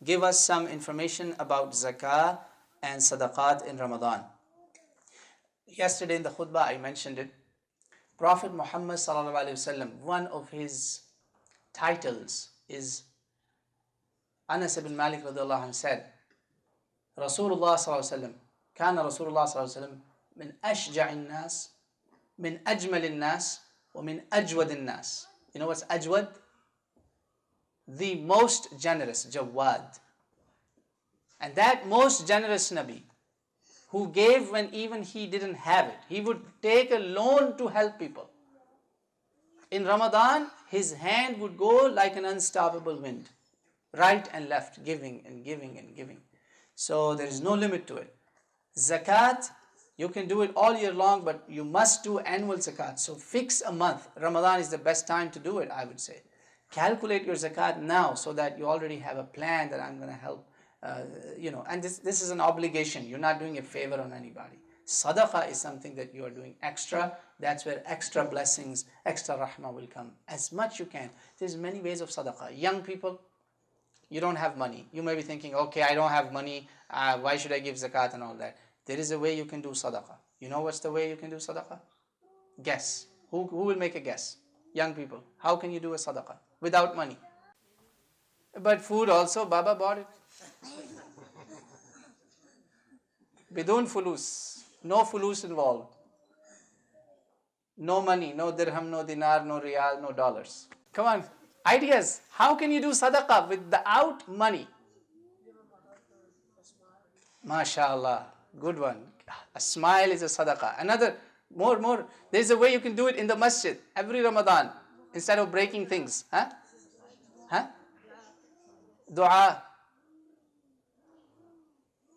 give us some information about zakah and sadaqat in Ramadan. Yesterday in the khutbah I mentioned it. Prophet Muhammad sallallahu alaihi wasallam, one of his titles is, Anas ibn Malik radiallahu anhu said, Rasulullah sallallahu alaihi wasallam, kana Rasulullah sallallahu alaihi wasallam min ashja'in nas, min ajmalin nas, wa min ajwadin nas. You know what's ajwad? The most generous, Jawwad. And that most generous Nabi, who gave when even he didn't have it. He would take a loan to help people. In Ramadan, his hand would go like an unstoppable wind, right and left, giving and giving and giving. So there is no limit to it. Zakat, you can do it all year long, but you must do annual zakat. So fix a month. Ramadan is the best time to do it, I would say. Calculate your zakat now so that you already have a plan that I'm going to help. And this is an obligation. You're not doing a favor on anybody. Sadaqah is something that you are doing extra. That's where extra blessings, extra rahmah will come. As much you can. There's many ways of sadaqah. Young people, you don't have money. You may be thinking, okay, I don't have money. Why should I give zakat and all that? There is a way you can do sadaqah. You know what's the way you can do sadaqah? Guess. Who will make a guess? Young people. How can you do a sadaqah without money? But food also, Baba bought it. Bidun fulus. No fulus involved. No money, no dirham, no dinar, no riyal, no dollars. Come on. Ideas. How can you do sadaqah without money? MashaAllah. Good one. A smile is a sadaqah. Another, more. There's a way you can do it in the masjid every Ramadan instead of breaking things. Dua.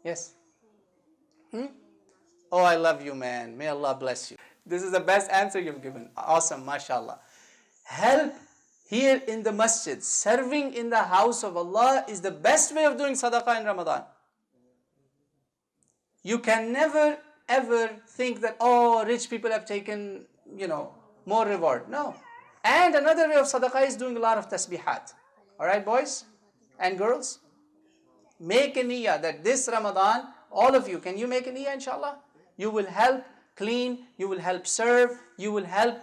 Yes. Oh, I love you, man. May Allah bless you. This is the best answer you've given. Awesome, mashallah. Help here in the masjid, serving in the house of Allah is the best way of doing sadaqah in Ramadan. You can never ever think that, oh, rich people have taken, more reward. No. And another way of sadaqah is doing a lot of tasbihat. Alright, boys and girls? Make a niyyah that this Ramadan, all of you, can you make a niyyah, inshallah? You will help clean, you will help serve, you will help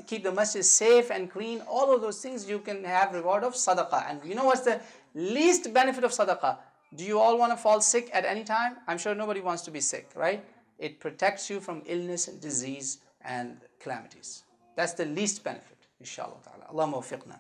keep the masjid safe and clean. All of those things you can have reward of sadaqah. And you know what's the least benefit of sadaqah? Do you all want to fall sick at any time? I'm sure nobody wants to be sick, right? It protects you from illness and disease and calamities. That's the least benefit, inshallah ta'ala. Allahumma wafiqna.